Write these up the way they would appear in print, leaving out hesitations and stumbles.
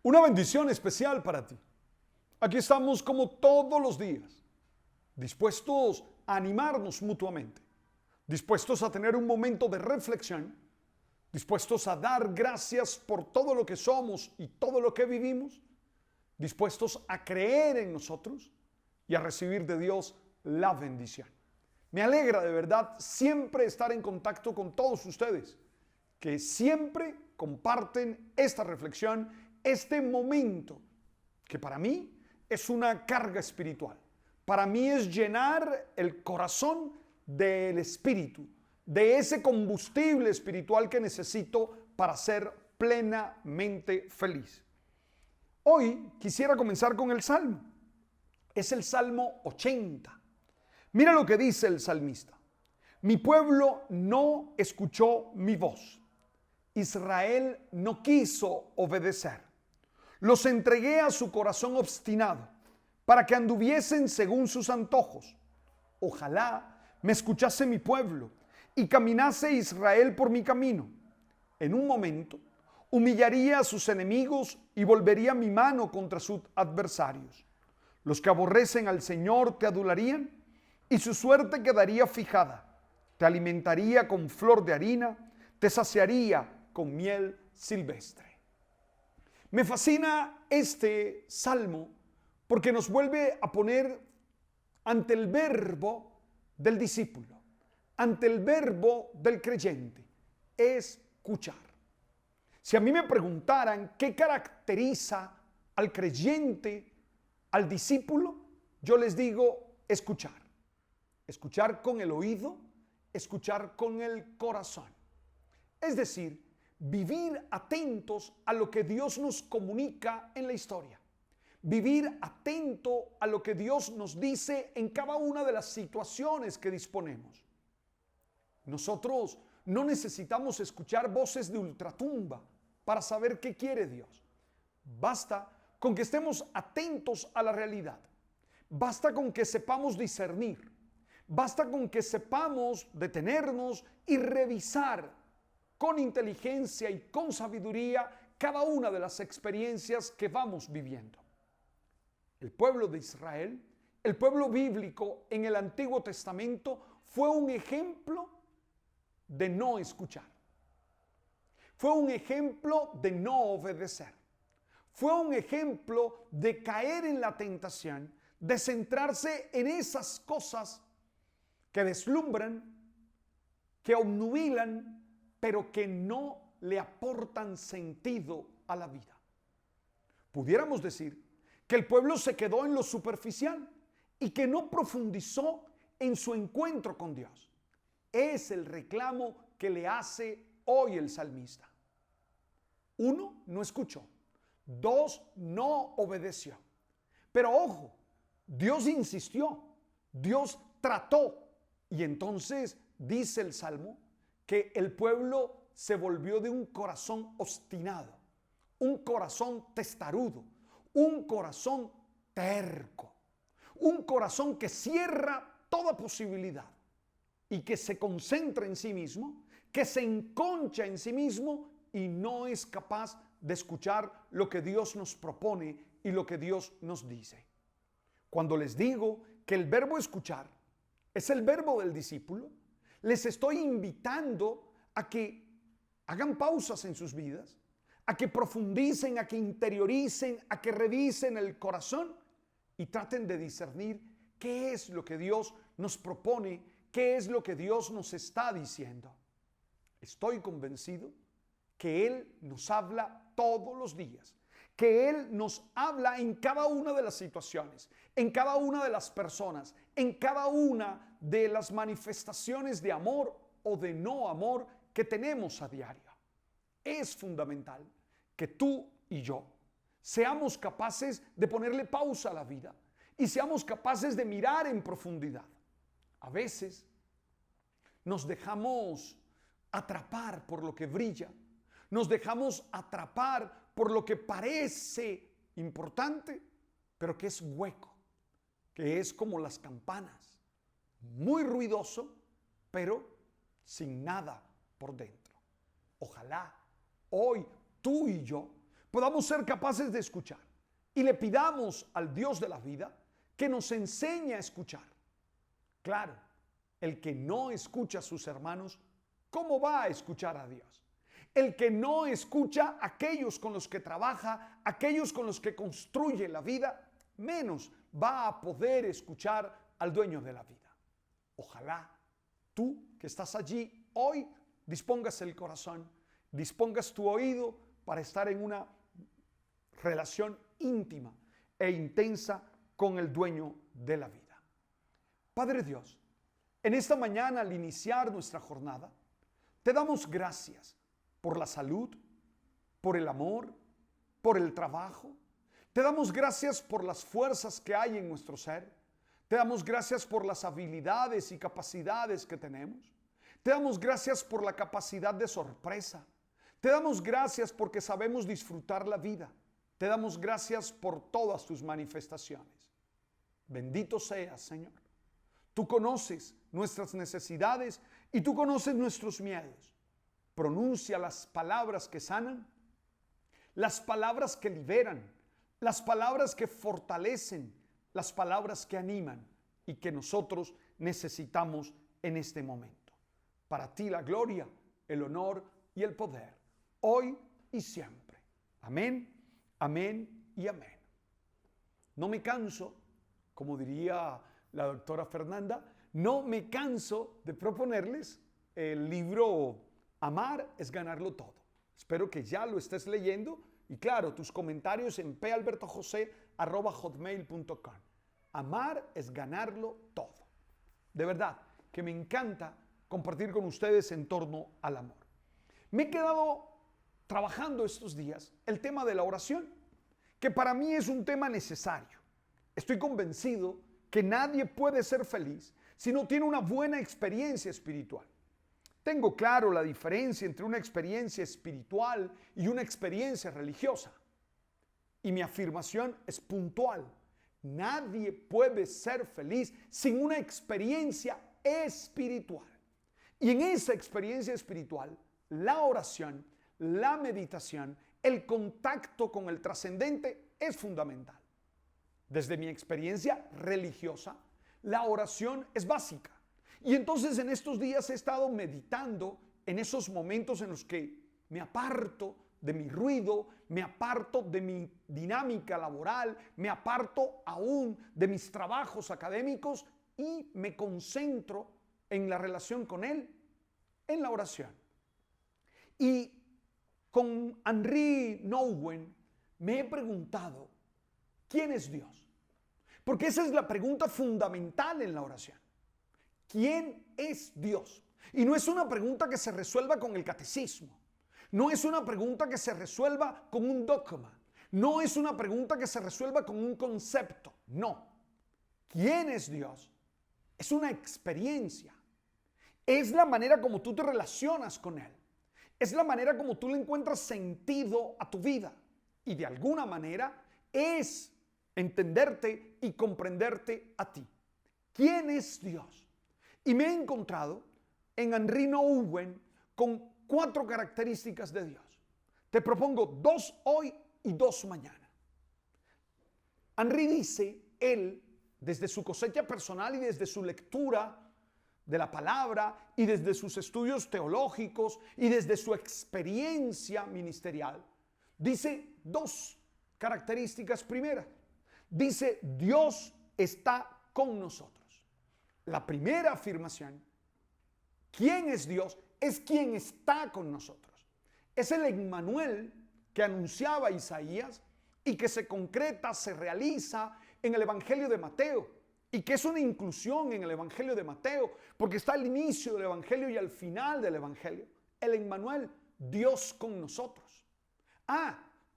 Una bendición especial para ti. Aquí estamos como todos los días, dispuestos a animarnos mutuamente, dispuestos a tener un momento de reflexión, dispuestos a dar gracias por todo lo que somos y todo lo que vivimos, dispuestos a creer en nosotros y a recibir de Dios la bendición. Me alegra de verdad siempre estar en contacto con todos ustedes, que siempre comparten esta reflexión, este momento, que para mí es una carga espiritual. Para mí es llenar el corazón del espíritu, de ese combustible espiritual que necesito para ser plenamente feliz. Hoy quisiera comenzar con el Salmo. Es el Salmo 80. Mira lo que dice el salmista. Mi pueblo no escuchó mi voz. Israel no quiso obedecer. Los entregué a su corazón obstinado para que anduviesen según sus antojos. Ojalá me escuchase mi pueblo y caminase Israel por mi camino. En un momento humillaría a sus enemigos y volvería mi mano contra sus adversarios. Los que aborrecen al Señor te adularían y su suerte quedaría fijada. Te alimentaría con flor de harina, te saciaría con miel silvestre. Me fascina este salmo porque nos vuelve a poner ante el verbo del discípulo, ante el verbo del creyente, escuchar. Si a mí me preguntaran qué caracteriza al creyente, al discípulo, yo les digo escuchar. Escuchar con el oído, escuchar con el corazón. Es decir, vivir atentos a lo que Dios nos comunica en la historia. Vivir atento a lo que Dios nos dice en cada una de las situaciones que disponemos. Nosotros no necesitamos escuchar voces de ultratumba para saber qué quiere Dios. Basta con que estemos atentos a la realidad. Basta con que sepamos discernir. Basta con que sepamos detenernos y revisar con inteligencia y con sabiduría cada una de las experiencias que vamos viviendo. El pueblo de Israel, el pueblo bíblico en el Antiguo Testamento, fue un ejemplo de no escuchar. Fue un ejemplo de no obedecer. Fue un ejemplo de caer en la tentación, de centrarse en esas cosas que deslumbran, que obnubilan, pero que no le aportan sentido a la vida. Pudiéramos decir que el pueblo se quedó en lo superficial y que no profundizó en su encuentro con Dios. Es el reclamo que le hace hoy el salmista. 1, no escuchó. 2, no obedeció. Pero ojo, Dios insistió, Dios trató. Y entonces dice el Salmo que el pueblo se volvió de un corazón obstinado, un corazón testarudo, un corazón terco, un corazón que cierra toda posibilidad y que se concentra en sí mismo, que se enconcha en sí mismo y no es capaz de escuchar lo que Dios nos propone y lo que Dios nos dice. Cuando les digo que el verbo escuchar es el verbo del discípulo, les estoy invitando a que hagan pausas en sus vidas, a que profundicen, a que interioricen, a que revisen el corazón y traten de discernir qué es lo que Dios nos propone, qué es lo que Dios nos está diciendo. Estoy convencido que Él nos habla todos los días, que Él nos habla en cada una de las situaciones, en cada una de las personas, en cada una de las manifestaciones de amor o de no amor que tenemos a diario. Es fundamental que tú y yo seamos capaces de ponerle pausa a la vida y seamos capaces de mirar en profundidad. A veces nos dejamos atrapar por lo que brilla, nos dejamos atrapar por lo que parece importante, pero que es hueco, que es como las campanas, muy ruidoso, pero sin nada por dentro. Ojalá hoy tú y yo podamos ser capaces de escuchar y le pidamos al Dios de la vida que nos enseñe a escuchar. Claro, el que no escucha a sus hermanos, ¿cómo va a escuchar a Dios? El que no escucha a aquellos con los que trabaja, aquellos con los que construye la vida, menos va a poder escuchar al dueño de la vida. Ojalá tú que estás allí hoy dispongas el corazón, dispongas tu oído para estar en una relación íntima e intensa con el dueño de la vida. Padre Dios, en esta mañana al iniciar nuestra jornada, te damos gracias por la salud, por el amor, por el trabajo. Te damos gracias por las fuerzas que hay en nuestro ser. Te damos gracias por las habilidades y capacidades que tenemos. Te damos gracias por la capacidad de sorpresa. Te damos gracias porque sabemos disfrutar la vida. Te damos gracias por todas tus manifestaciones. Bendito seas, Señor. Tú conoces nuestras necesidades y tú conoces nuestros miedos. Pronuncia las palabras que sanan, las palabras que liberan, las palabras que fortalecen, las palabras que animan y que nosotros necesitamos en este momento. Para ti la gloria, el honor y el poder, hoy y siempre. Amén, amén y amén. No me canso, como diría la doctora Fernanda, no me canso de proponerles el libro Amar es ganarlo todo. Espero que ya lo estés leyendo y claro, tus comentarios en palbertojose@hotmail.com. Amar es ganarlo todo. De verdad que me encanta compartir con ustedes en torno al amor. Me he quedado trabajando estos días el tema de la oración, que para mí es un tema necesario. Estoy convencido que nadie puede ser feliz si no tiene una buena experiencia espiritual. Tengo claro la diferencia entre una experiencia espiritual y una experiencia religiosa. Y mi afirmación es puntual. Nadie puede ser feliz sin una experiencia espiritual. Y en esa experiencia espiritual, la oración, la meditación, el contacto con el trascendente es fundamental. Desde mi experiencia religiosa, la oración es básica. Y entonces en estos días he estado meditando en esos momentos en los que me aparto de mi ruido, me aparto de mi dinámica laboral, me aparto aún de mis trabajos académicos y me concentro en la relación con Él, en la oración. Y con Henri Nouwen me he preguntado, ¿quién es Dios? Porque esa es la pregunta fundamental en la oración. ¿Quién es Dios? Y no es una pregunta que se resuelva con el catecismo. No es una pregunta que se resuelva con un dogma. No es una pregunta que se resuelva con un concepto. No. ¿Quién es Dios? Es una experiencia. Es la manera como tú te relacionas con Él. Es la manera como tú le encuentras sentido a tu vida. Y de alguna manera es entenderte y comprenderte a ti. ¿Quién es Dios? Y me he encontrado en Henri Nouwen con 4 características de Dios. Te propongo 2 hoy y 2 mañana. Henri dice, él, desde su cosecha personal y desde su lectura de la palabra y desde sus estudios teológicos y desde su experiencia ministerial, dice 2 características primeras. Dice, Dios está con nosotros. La primera afirmación, ¿quién es Dios? Es quien está con nosotros. Es el Emmanuel que anunciaba Isaías y que se concreta, se realiza en el Evangelio de Mateo y que es una inclusión en el Evangelio de Mateo porque está al inicio del Evangelio y al final del Evangelio. El Emmanuel, Dios con nosotros.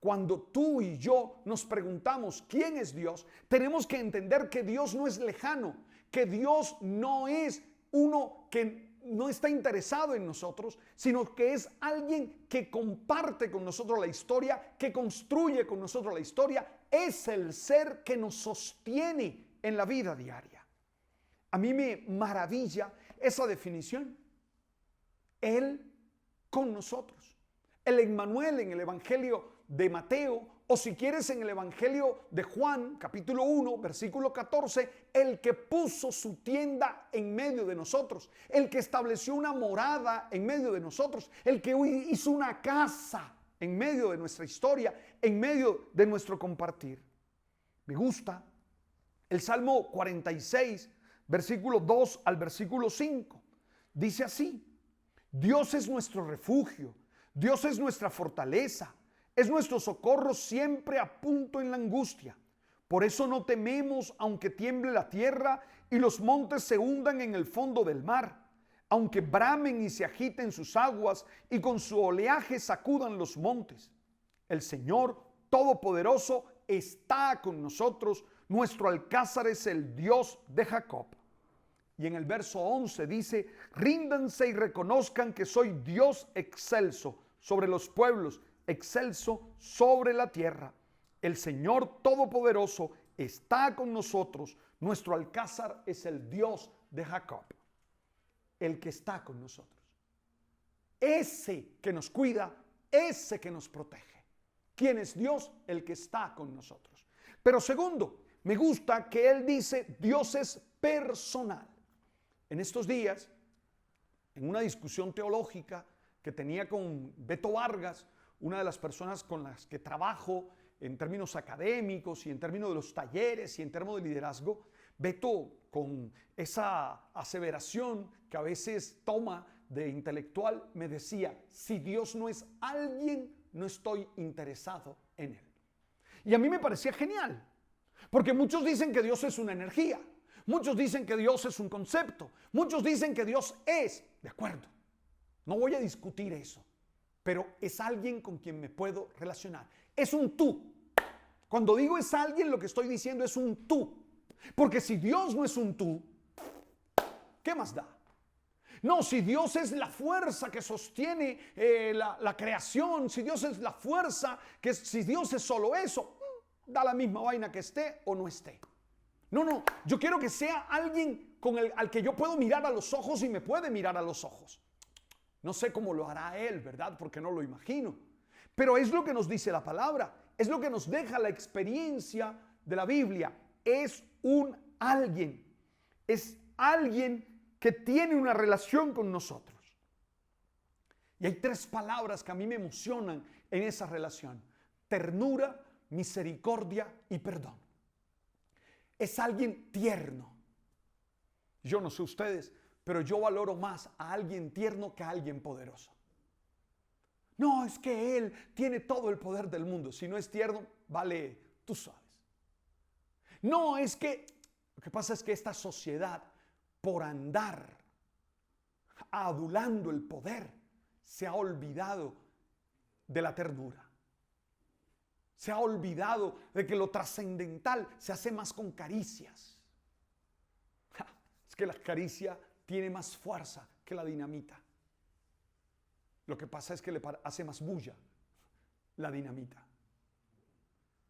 Cuando tú y yo nos preguntamos quién es Dios, tenemos que entender que Dios no es lejano, que Dios no es uno que no está interesado en nosotros, sino que es alguien que comparte con nosotros la historia, que construye con nosotros la historia, es el ser que nos sostiene en la vida diaria. A mí me maravilla esa definición. Él con nosotros. El Emmanuel en el Evangelio de Mateo, o si quieres en el Evangelio de Juan, capítulo 1, versículo 14, el que puso su tienda en medio de nosotros, el que estableció una morada en medio de nosotros, el que hizo una casa en medio de nuestra historia, en medio de nuestro compartir. Me gusta el Salmo 46, versículo 2 al versículo 5. Dice así: Dios es nuestro refugio, Dios es nuestra fortaleza, es nuestro socorro siempre a punto en la angustia. Por eso no tememos aunque tiemble la tierra y los montes se hundan en el fondo del mar, aunque bramen y se agiten sus aguas y con su oleaje sacudan los montes. El Señor Todopoderoso está con nosotros, nuestro alcázar es el Dios de Jacob. Y en el verso 11 dice: ríndanse y reconozcan que soy Dios excelso sobre los pueblos, excelso sobre la tierra. El Señor Todopoderoso está con nosotros, nuestro alcázar es el Dios de Jacob. El que está con nosotros, ese que nos cuida, ese que nos protege. ¿Quién es Dios? El que está con nosotros. Pero segundo, me gusta que él dice Dios es personal. En estos días, en una discusión teológica que tenía con Beto Vargas, una de las personas con las que trabajo en términos académicos y en términos de los talleres y en términos de liderazgo, Beto, con esa aseveración que a veces toma de intelectual, me decía: si Dios no es alguien, no estoy interesado en él. Y a mí me parecía genial, porque muchos dicen que Dios es una energía, muchos dicen que Dios es un concepto, muchos dicen que Dios es, de acuerdo, no voy a discutir eso, pero es alguien con quien me puedo relacionar, es un tú. Cuando digo es alguien, lo que estoy diciendo es un tú. Porque si Dios no es un tú, ¿qué más da? No, si Dios es la fuerza que sostiene la creación, si Dios es la fuerza, si Dios es solo eso, da la misma vaina que esté o no esté. No, yo quiero que sea alguien al que yo puedo mirar a los ojos y me puede mirar a los ojos. No sé cómo lo hará Él, ¿verdad? Porque no lo imagino. Pero es lo que nos dice la palabra, es lo que nos deja la experiencia de la Biblia. Es un alguien, es alguien que tiene una relación con nosotros. Y hay tres palabras que a mí me emocionan en esa relación: ternura, misericordia y perdón. Es alguien tierno. Yo no sé ustedes, pero yo valoro más a alguien tierno que a alguien poderoso. No, es que él tiene todo el poder del mundo. Si no es tierno, vale, tú sabes. No, es que lo que pasa es que esta sociedad, por andar adulando el poder, se ha olvidado de la ternura. Se ha olvidado de que lo trascendental se hace más con caricias. Es que la caricia tiene más fuerza que la dinamita. Lo que pasa es que le hace más bulla la dinamita.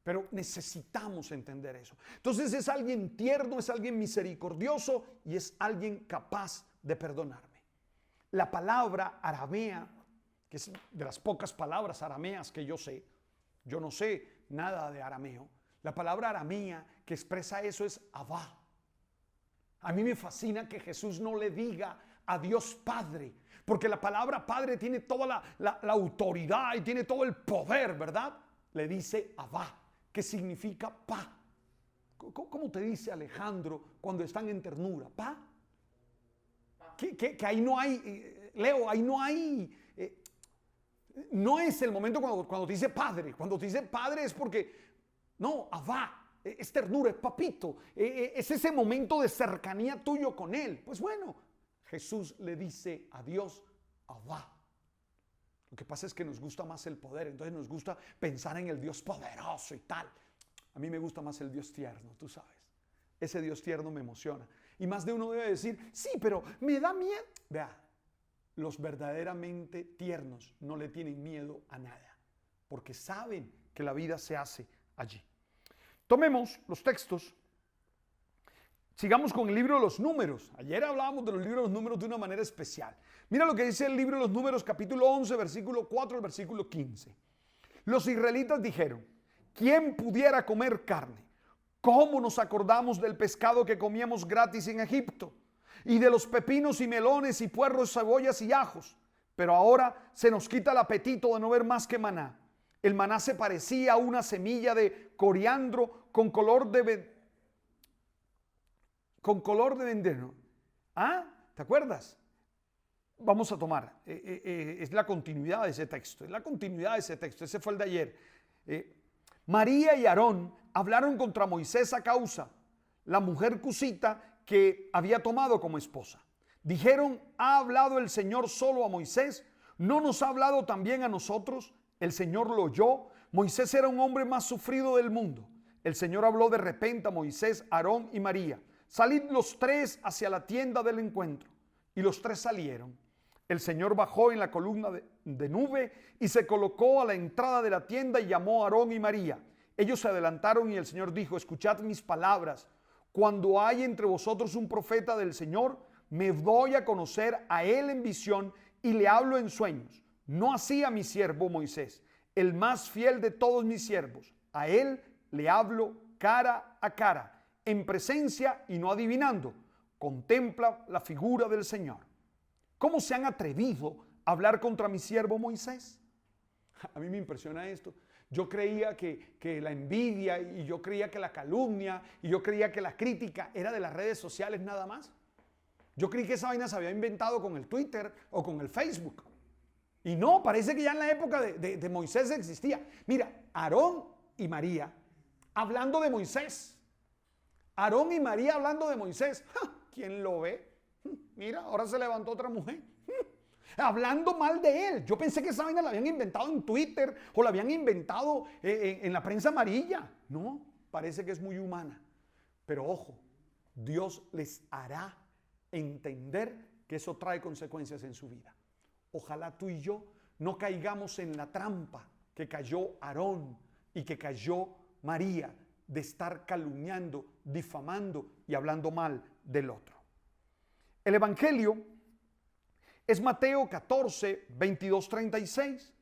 Pero necesitamos entender eso. Entonces es alguien tierno, es alguien misericordioso y es alguien capaz de perdonarme. La palabra aramea, que es de las pocas palabras arameas que yo sé, yo no sé nada de arameo. La palabra aramea que expresa eso es Abba. A mí me fascina que Jesús no le diga a Dios Padre, porque la palabra Padre tiene toda la autoridad y tiene todo el poder, ¿verdad? Le dice Abba, que significa pa. ¿Cómo te dice Alejandro cuando están en ternura? ¿Pa? Que ahí no hay, Leo, ahí no hay, no es el momento cuando te dice padre. Cuando te dice padre es porque, no, Abba, es ternura, es papito, es ese momento de cercanía tuyo con él. Pues bueno, Jesús le dice a Dios, Abba. Lo que pasa es que nos gusta más el poder, entonces nos gusta pensar en el Dios poderoso y tal. A mí me gusta más el Dios tierno, tú sabes. Ese Dios tierno me emociona. Y más de uno debe decir, sí, pero me da miedo. Vea, los verdaderamente tiernos no le tienen miedo a nada, porque saben que la vida se hace allí. Tomemos los textos. Sigamos con el libro de los Números. Ayer hablábamos de los libros de los Números de una manera especial. Mira lo que dice el libro de los Números, capítulo 11, versículo 4 al versículo 15. Los israelitas dijeron: ¿quién pudiera comer carne? ¿Cómo nos acordamos del pescado que comíamos gratis en Egipto? Y de los pepinos y melones y puerros, cebollas y ajos. Pero ahora se nos quita el apetito de no ver más que maná. El maná se parecía a una semilla de coriandro con color de veneno. ¿Ah? ¿Te acuerdas? Vamos a tomar. Es la continuidad de ese texto. Es la continuidad de ese texto. Ese fue el de ayer. María y Aarón hablaron contra Moisés a causa la mujer cusita que había tomado como esposa. Dijeron: ¿ha hablado el Señor solo a Moisés? ¿No nos ha hablado también a nosotros? El Señor lo oyó. Moisés era un hombre más sufrido del mundo. El Señor habló de repente a Moisés, Aarón y María: salid los tres hacia la tienda del encuentro. Y los tres salieron. El Señor bajó en la columna de nube y se colocó a la entrada de la tienda y llamó a Aarón y María. Ellos se adelantaron y el Señor dijo: escuchad mis palabras. Cuando hay entre vosotros un profeta del Señor, me doy a conocer a él en visión y le hablo en sueños. No así a mi siervo Moisés, el más fiel de todos mis siervos. A él le hablo cara a cara, en presencia y no adivinando. Contempla la figura del Señor. ¿Cómo se han atrevido a hablar contra mi siervo Moisés? A mí me impresiona esto. Yo creía que la envidia, y yo creía que la calumnia, y yo creía que la crítica era de las redes sociales nada más. Yo creí que esa vaina se había inventado con el Twitter o con el Facebook. Y no, parece que ya en la época de Moisés existía. Mira, Aarón y María hablando de Moisés. Aarón y María hablando de Moisés. ¿Quién lo ve? Mira, ahora se levantó otra mujer. Hablando mal de él. Yo pensé que esa vaina la habían inventado en Twitter o la habían inventado en la prensa amarilla. No, parece que es muy humana. Pero ojo, Dios les hará entender que eso trae consecuencias en su vida. Ojalá tú y yo no caigamos en la trampa que cayó Aarón y que cayó María, de estar calumniando, difamando y hablando mal del otro. El Evangelio es Mateo 14, 22, 36.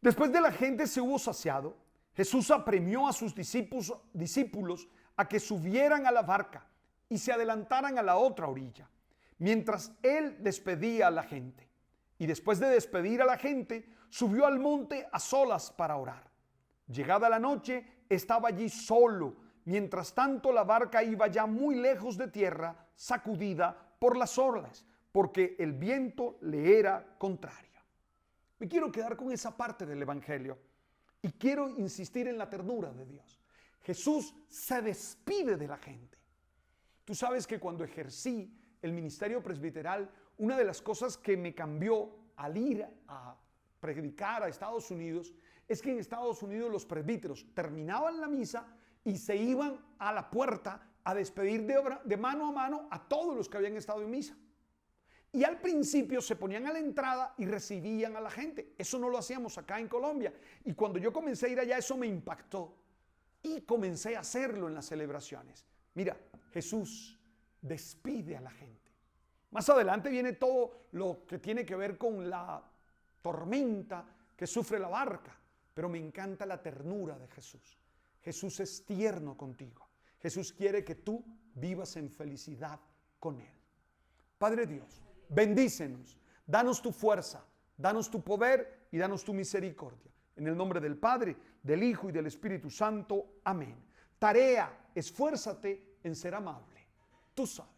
Después de la gente se hubo saciado, Jesús apremió a sus discípulos a que subieran a la barca y se adelantaran a la otra orilla, mientras él despedía a la gente. Y después de despedir a la gente, subió al monte a solas para orar. Llegada la noche, estaba allí solo. Mientras tanto, la barca iba ya muy lejos de tierra, sacudida por las olas, porque el viento le era contrario. Me quiero quedar con esa parte del Evangelio y quiero insistir en la ternura de Dios. Jesús se despide de la gente. Tú sabes que cuando ejercí el ministerio presbiteral, una de las cosas que me cambió al ir a predicar a Estados Unidos es que en Estados Unidos los presbíteros terminaban la misa y se iban a la puerta a despedir de mano a mano a todos los que habían estado en misa. Y al principio se ponían a la entrada y recibían a la gente. Eso no lo hacíamos acá en Colombia. Y cuando yo comencé a ir allá, eso me impactó. Y comencé a hacerlo en las celebraciones. Mira, Jesús despide a la gente. Más adelante viene todo lo que tiene que ver con la tormenta que sufre la barca. Pero me encanta la ternura de Jesús. Jesús es tierno contigo. Jesús quiere que tú vivas en felicidad con Él. Padre Dios, bendícenos, danos tu fuerza, danos tu poder y danos tu misericordia. En el nombre del Padre, del Hijo y del Espíritu Santo. Amén. Tarea, esfuérzate en ser amable. Tú sabes.